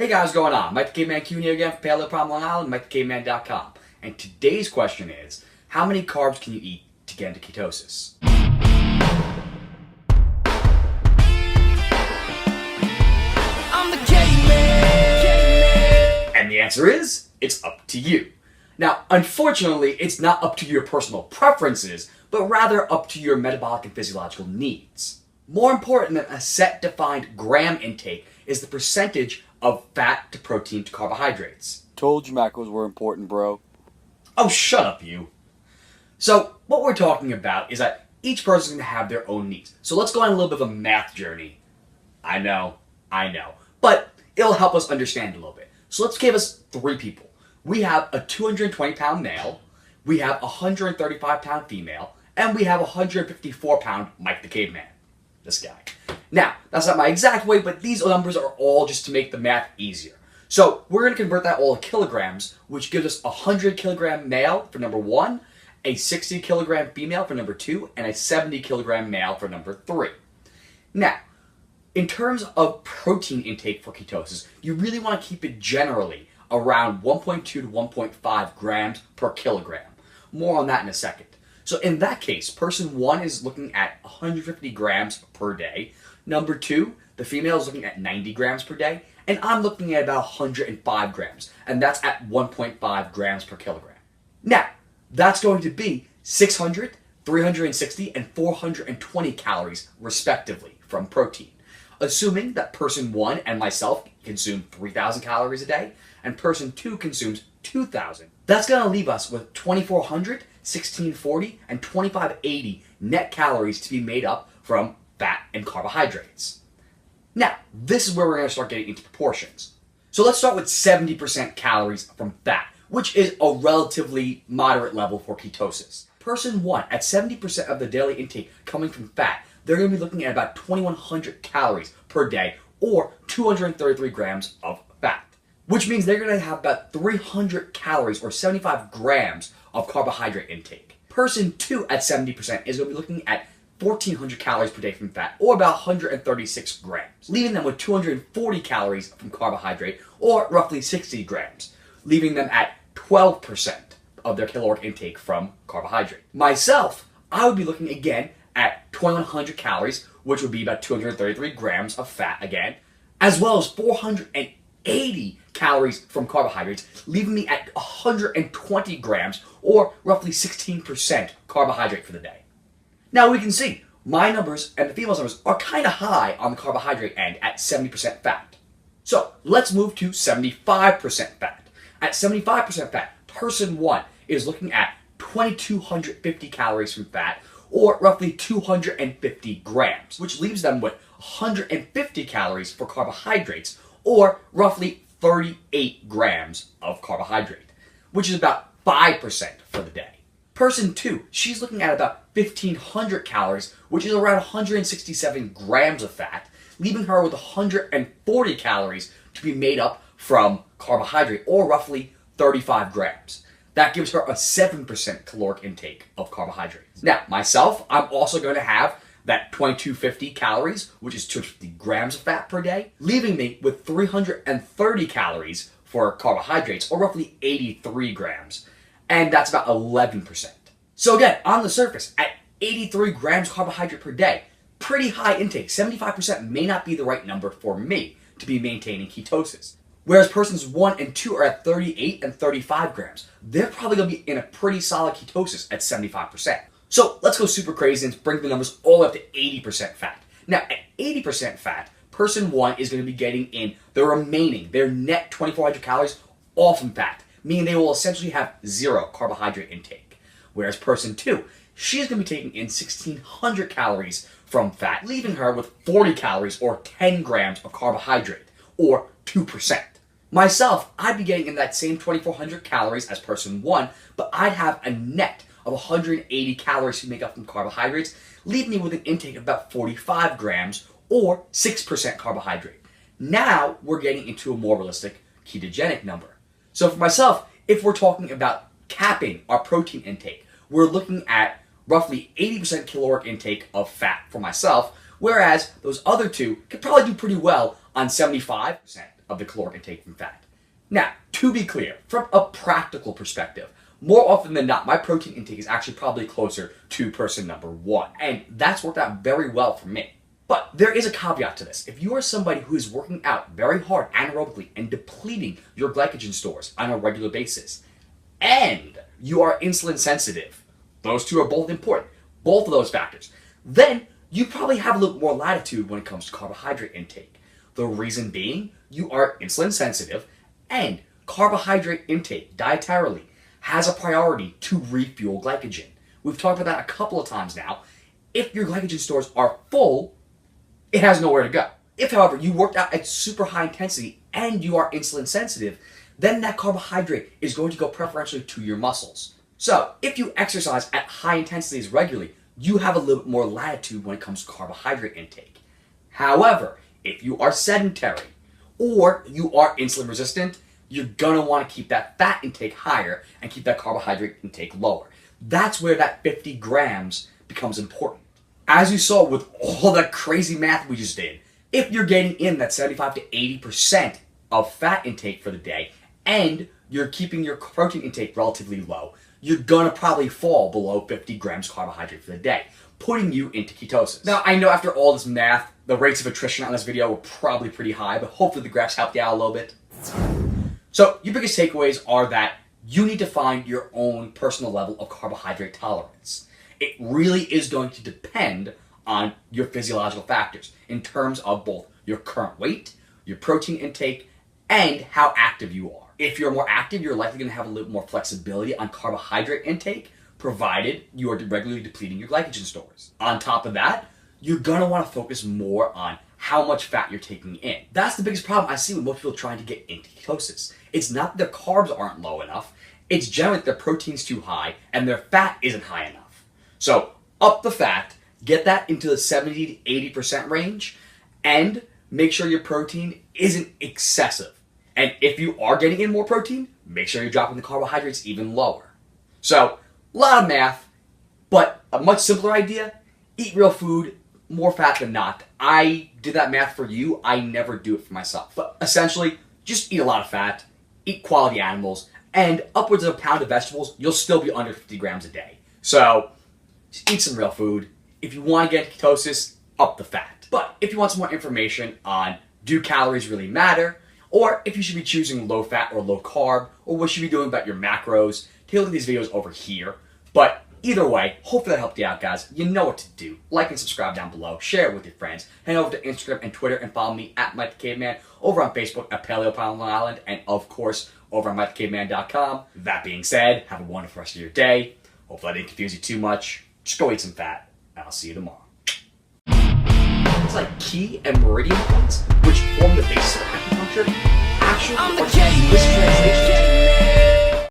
Hey guys, what's going on? Mike the Caveman Q here again from Paleo Problem Long Island, MikeTheCaveman.com. And today's question is, how many carbs can you eat to get into ketosis? I'm the caveman! And the answer is, it's up to you. Now, unfortunately, it's not up to your personal preferences, but rather up to your metabolic and physiological needs. More important than a set defined gram intake is the percentage of fat to protein to carbohydrates. Told you macros were important, bro. Oh, shut up, you. So, what we're talking about is that each person is going to have their own needs. So let's go on a little bit of a math journey. I know. But it'll help us understand a little bit. So let's give us three people. We have a 220-pound male, we have a 135-pound female, and we have a 154-pound Mike the Caveman. This guy. Now, that's not my exact weight, but these numbers are all just to make the math easier. So we're going to convert that all to kilograms, which gives us a 100-kilogram male for number 1, a 60-kilogram female for number 2, and a 70-kilogram male for number 3. Now, in terms of protein intake for ketosis, you really want to keep it generally around 1.2 to 1.5 grams per kilogram. More on that in a second. So in that case, person 1 is looking at 150 grams per day. Number 2, the female is looking at 90 grams per day. And I'm looking at about 105 grams. And that's at 1.5 grams per kilogram. Now, that's going to be 600, 360, and 420 calories, respectively, from protein. Assuming that person 1 and myself consume 3,000 calories a day, and person 2 consumes 2,000. That's going to leave us with 2,400, 1,640, and 2,580 net calories to be made up from fat and carbohydrates. Now, this is where we're going to start getting into proportions. So let's start with 70% calories from fat, which is a relatively moderate level for ketosis. Person 1, at 70% of the daily intake coming from fat, they're going to be looking at about 2,100 calories per day, or 233 grams of fat. Which means they're going to have about 300 calories, or 75 grams of carbohydrate intake. Person 2 at 70% is going to be looking at 1,400 calories per day from fat, or about 136 grams, leaving them with 240 calories from carbohydrate, or roughly 60 grams, leaving them at 12% of their caloric intake from carbohydrate. Myself, I would be looking again at 2,100 calories, which would be about 233 grams of fat again, as well as 480 calories from carbohydrates, leaving me at 120 grams, or roughly 16% carbohydrate for the day. Now we can see my numbers and the female's numbers are kind of high on the carbohydrate end at 70% fat. So let's move to 75% fat. At 75% fat, person 1 is looking at 2,250 calories from fat, or roughly 250 grams, which leaves them with 150 calories for carbohydrates, or roughly 38 grams of carbohydrate, which is about 5% for the day. Person 2, she's looking at about 1,500 calories, which is around 167 grams of fat, leaving her with 140 calories to be made up from carbohydrate, or roughly 35 grams. That gives her a 7% caloric intake of carbohydrates. Now, myself, I'm also going to have that 2,250 calories, which is 250 grams of fat per day, leaving me with 330 calories for carbohydrates, or roughly 83 grams. And that's about 11%. So again, on the surface, at 83 grams carbohydrate per day, pretty high intake. 75% may not be the right number for me to be maintaining ketosis. Whereas persons 1 and 2 are at 38 and 35 grams. They're probably going to be in a pretty solid ketosis at 75%. So let's go super crazy and bring the numbers all the way up to 80% fat. Now, at 80% fat, person 1 is going to be getting in their net 2,400 calories all from fat, meaning they will essentially have zero carbohydrate intake. Whereas person 2, she's going to be taking in 1,600 calories from fat, leaving her with 40 calories, or 10 grams of carbohydrate, or 2%. Myself, I'd be getting in that same 2,400 calories as person 1, but I'd have a net of 180 calories to make up from carbohydrates, leaving me with an intake of about 45 grams, or 6% carbohydrate. Now we're getting into a more realistic ketogenic number. So for myself, if we're talking about capping our protein intake, we're looking at roughly 80% caloric intake of fat for myself, whereas those other two could probably do pretty well on 75% of the caloric intake from fat. Now, to be clear, from a practical perspective, more often than not, my protein intake is actually probably closer to person number 1, and that's worked out very well for me. But there is a caveat to this. If you are somebody who is working out very hard anaerobically and depleting your glycogen stores on a regular basis, and you are insulin sensitive, those two are both important, both of those factors, then you probably have a little more latitude when it comes to carbohydrate intake. The reason being, you are insulin sensitive, and carbohydrate intake dietarily has a priority to refuel glycogen. We've talked about that a couple of times now. If your glycogen stores are full, it has nowhere to go. If, however, you worked out at super high intensity and you are insulin sensitive, then that carbohydrate is going to go preferentially to your muscles. So, if you exercise at high intensities regularly, you have a little bit more latitude when it comes to carbohydrate intake. However, if you are sedentary or you are insulin resistant, you're gonna want to keep that fat intake higher and keep that carbohydrate intake lower. That's where that 50 grams becomes important. As you saw with all that crazy math we just did, if you're getting in that 75 to 80% of fat intake for the day and you're keeping your protein intake relatively low, you're gonna probably fall below 50 grams carbohydrate for the day, putting you into ketosis. Now, I know after all this math, the rates of attrition on this video were probably pretty high, but hopefully the graphs helped you out a little bit. So, your biggest takeaways are that you need to find your own personal level of carbohydrate tolerance. It really is going to depend on your physiological factors in terms of both your current weight, your protein intake, and how active you are. If you're more active, you're likely going to have a little more flexibility on carbohydrate intake, provided you are regularly depleting your glycogen stores. On top of that, you're going to want to focus more on how much fat you're taking in. That's the biggest problem I see with most people trying to get into ketosis. It's not that their carbs aren't low enough, it's generally that their protein's too high and their fat isn't high enough. So, up the fat, get that into the 70 to 80% range, and make sure your protein isn't excessive. And if you are getting in more protein, make sure you're dropping the carbohydrates even lower. So, a lot of math, but a much simpler idea: eat real food, more fat than not. I did that math for you, I never do it for myself. But essentially, just eat a lot of fat, eat quality animals, and upwards of a pound of vegetables, you'll still be under 50 grams a day. So, just eat some real food. If you want to get ketosis, up the fat. But if you want some more information on do calories really matter, or if you should be choosing low fat or low carb, or what you should be doing about your macros, take a look at these videos over here. But either way, hopefully that helped you out, guys. You know what to do. Like and subscribe down below. Share it with your friends. Head over to Instagram and Twitter and follow me at Mike the Caveman, over on Facebook at Paleo Pound Long Island, and of course, over on MikeTheCaveman.com. That being said, have a wonderful rest of your day. Hopefully I didn't confuse you too much. Just go eat some fat, and I'll see you tomorrow. It's like key and meridian points, which form the basis of acupuncture.